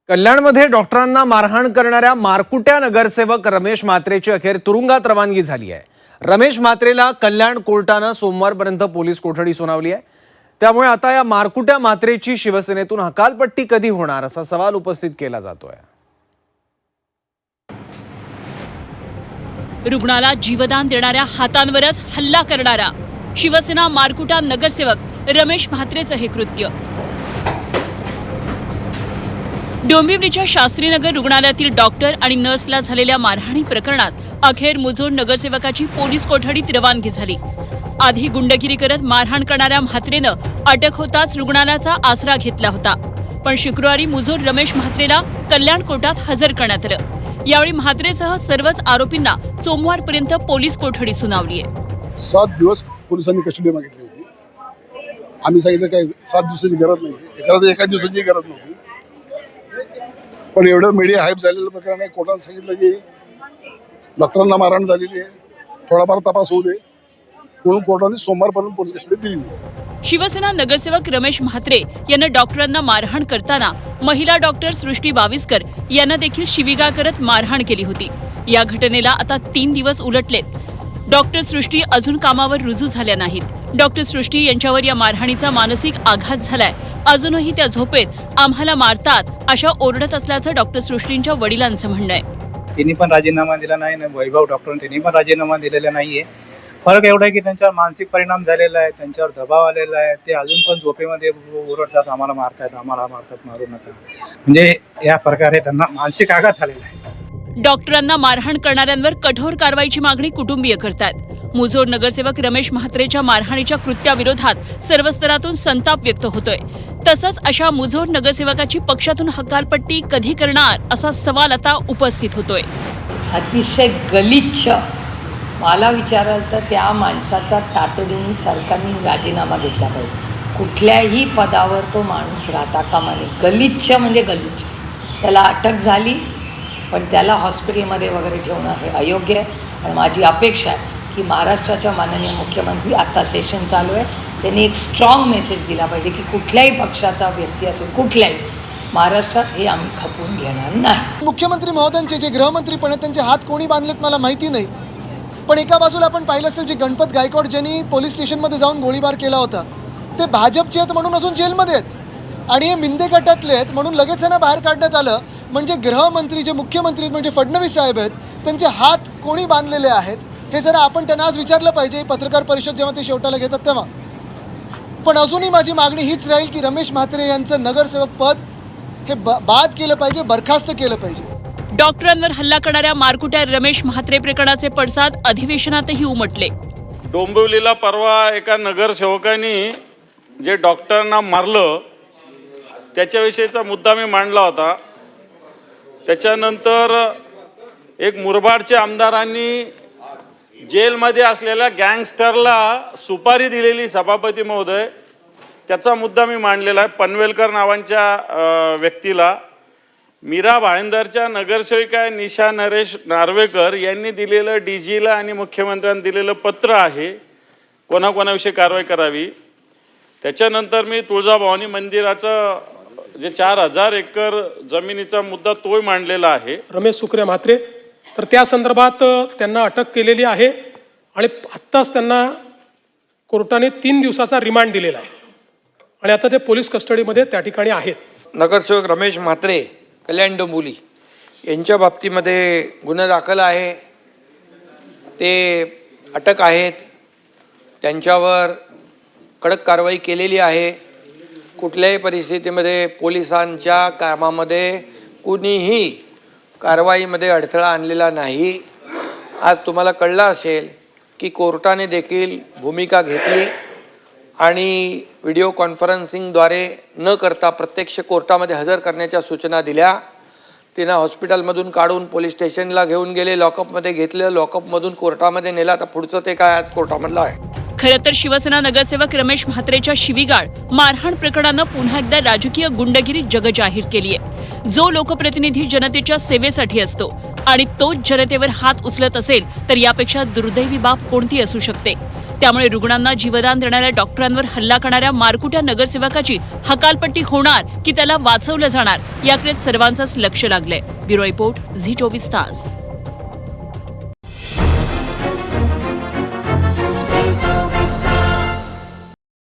कल्याणमध्ये डॉक्टरांना मारहाण करणाऱ्या मारकुट्या नगरसेवक रमेश म्हात्रेची अखेर तुरुंगात रवानगी झाली आहे। रमेश म्हात्रेला कल्याण कोर्टाने सोमवारपर्यंत पोलीस कोठडी सुनावली आहे। त्यामुळे आता या मारकुट्या म्हात्रेची शिवसेनेतून हकालपट्टी कधी होणार असा सवाल उपस्थित केला जातोय। रुग्णाला जीवदान देणाऱ्या हातांवरच हल्ला करणारा शिवसेना मारकुटा नगरसेवक रमेश म्हात्रेचं हे कृत्य डोंबिवलीच्या शास्त्रीनगर रुग्णालयातील डॉक्टर आणि नर्सला झालेल्या मारहाणी प्रकरणात अखेर मुजोर नगरसेवकाची पोलीस कोठडीत रवानगी झाली। आधी गुंडगिरी करत मारहाण करणाऱ्या म्हात्रेनं अटक होताच रुग्णालयाचा आसरा घेतला होता, पण शुक्रवारी मुजोर रमेश म्हात्रेला कल्याण कोर्टात हजर करण्यात आलं। यावेळी म्हात्रेसह सर्वच आरोपींना सोमवारपर्यंत पोलीस कोठडी सुनावली आहे। 7 दिवस पोलिसांनी कस्टडी मागितली होती। आम्ही सांगितलं काय 7 दिवसाची गरज नाही, एका दिवसाची गरज नव्हती। पण एवढं मीडिया हाईप झालेलं प्रकरण आहे। कोर्टाने सांगितलं की डॉक्टरांना मारहाण झालेली आहे, थोडाफार तपास होऊ दे म्हणून कोर्टाने सोमवारपर्यंत पोलीस कस्टडी दिली। शिवसेना नगरसेवक रमेश म्हात्रे यांना डॉक्टरांना मारहाण करताना महिला डॉक्टर सृष्टी बाविस्कर यांना देखील शिवीगाळ करत मारहाण केली होती। या घटनेला आता 3 दिवस उलटलेत। डॉक्टर सृष्टी अजून कामावर रुजू झाल्या नाहीत। डॉक्टर सृष्टी यांच्यावर या मारहाणीचा मानसिक आघात झालाय। अजूनही त्या झोपेत आम्हाला मारतात अशा ओरडत असल्याचं डॉक्टर सृष्टींच्या वडिलांचं म्हणणं आहे। त्यांनी पण राजीनामा दिला नाही, वैभव डॉक्टर त्यांनी पण राजीनामा दिलेला नाहीये। फरक एवढा आहे की त्यांच्यावर मानसिक परिणाम झालेला आहे, त्यांच्यावर दबाव आलेला आहे। ते अजून पण झोपेमध्ये ओरडतात, आम्हाला मारतात, मारू नका। म्हणजे या प्रकारे त्यांना मानसिक आघात झालेला आहे। डॉक्टरांना मारहाण करणाऱ्यांवर कठोर कारवाईची मागणी कुटुंबीय करतात। मुजोर नगरसेवक रमेश म्हात्रेच्या मारहाणीच्या कृत्याविरोधात सर्व स्तरातून संताप व्यक्त होतोय। तसंच अशा मुजोर नगरसेवकाची पक्षातून हकालपट्टी कधी करणार असा सवाल आता उपस्थित होतोय। अतिशय गलिच्छ मला विचाराल तर त्या माणसाचा तातडीने सरकारने राजीनामा घेतला पाहिजे। कुठल्याही पदावर तो माणूस राहता कामा नये। गलिच्छ म्हणजे गलिच्छ। त्याला अटक झाली पण त्याला हॉस्पिटलमध्ये वगैरे ठेवणं हे अयोग्य आहे। आणि माझी अपेक्षा आहे की महाराष्ट्राच्या माननीय मुख्यमंत्री आता सेशन चालू आहे, त्यांनी एक स्ट्रॉंग मेसेज दिला पाहिजे की कुठल्याही पक्षाचा व्यक्ती असेल कुठल्याही महाराष्ट्रात हे आम्ही खपवून घेणार नाही। मुख्यमंत्री महोदयांचे जे गृहमंत्रीपणे त्यांचे हात कोणी बांधलेत मला माहिती नाही, पण एका बाजूला आपण पाहिलं असेल जे गणपत गायकवाड ज्यांनी पोलीस स्टेशनमध्ये जाऊन गोळीबार केला होता ते भाजपचे आहेत म्हणून अजून जेलमध्ये आहेत, आणि हे मिंदे गटातले आहेत म्हणून लगेच त्यांना बाहेर काढण्यात आलं। म्हणजे गृहमंत्री जे मुख्यमंत्री म्हणजे फडणवीस साहेब आहेत त्यांचे हात कोणी बांधलेले आहेत हे जरा आपण त्यांना आज विचारलं पाहिजे, पत्रकार परिषद जेव्हा ते शेवटाला घेतात तेव्हा। पण अजूनही माझी मागणी हीच राहील की रमेश म्हात्रे यांचं नगरसेवक पद हे बाद केलं पाहिजे, बरखास्त केलं पाहिजे। डॉक्टरांवर हल्ला करणाऱ्या मारकुट्या रमेश म्हात्रे प्रकरणाचे पडसाद अधिवेशनातही उमटले। डोंबिवलीला परवा एका नगरसेवकांनी जे डॉक्टरांना मारलं त्याच्याविषयीचा मुद्दा मी मांडला होता। त्याच्यानंतर एक मुरबाडच्या आमदारांनी जेलमध्ये असलेल्या गँगस्टरला सुपारी दिलेली सभापती महोदय, त्याचा मुद्दा मी मांडलेला आहे। पनवेलकर नावांच्या व्यक्तीला मीरा भाईंदरच्या नगरसेविका निशा नरेश नार्वेकर यांनी दिलेलं DGला आणि मुख्यमंत्र्यांनी दिलेलं पत्र आहे कोणाकोणाविषयी कारवाई करावी। त्याच्यानंतर मी तुळजाभवानी मंदिराचं जे 4000 एकर जमिनीचा मुद्दा तोही मांडलेला आहे। रमेश सुखरे म्हात्रे तर त्या संदर्भात त्यांना अटक केलेली आहे आणि आत्ताच त्यांना कोर्टाने 3 दिवसाचा रिमांड दिलेला आहे आणि आता ते पोलीस कस्टडीमध्ये त्या ठिकाणी आहेत। नगरसेवक रमेश म्हात्रे कल्याण डोंबिवली यांच्या बाबतीमध्ये गुन्हा दाखल आहे, ते अटक आहेत, त्यांच्यावर कडक कारवाई केलेली आहे। कुठल्याही परिस्थितीमध्ये पोलिसांच्या कामामध्ये कुणीही कारवाईमध्ये अडथळा आणलेला नाही। आज तुम्हाला कळलं असेल की कोर्टाने देखील भूमिका घेतली आणि व्हिडिओ कॉन्फरन्सिंगद्वारे न करता प्रत्यक्ष कोर्टामध्ये हजर करण्याच्या सूचना दिल्या। तिनं हॉस्पिटलमधून काढून पोलीस स्टेशनला घेऊन गेले, लॉकअपमध्ये घेतलं, लॉकअपमधून कोर्टामध्ये नेला। आता पुढचं ते काय आज कोर्टामधलं आहे। खरं तर शिवसेना नगरसेवक रमेश म्हात्रेच्या शिवीगाळ मारहाण प्रकरणानं पुन्हा एकदा राजकीय गुंडगिरी जगजाहीर केली आहे। जो लोकप्रतिनिधी जनतेच्या सेवेसाठी असतो आणि तोच जनतेवर हात उचलत असेल तर यापेक्षा दुर्दैवी बाब कोणती असू शकते। त्यामुळे रुग्णांना जीवदान देणाऱ्या डॉक्टरांवर हल्ला करणाऱ्या मारकुट्या नगरसेवकाची हकालपट्टी होणार की त्याला वाचवलं जाणार याकडे सर्वांचंच लक्ष लागलंय. ब्युरो रिपोर्ट, झी 24 तास.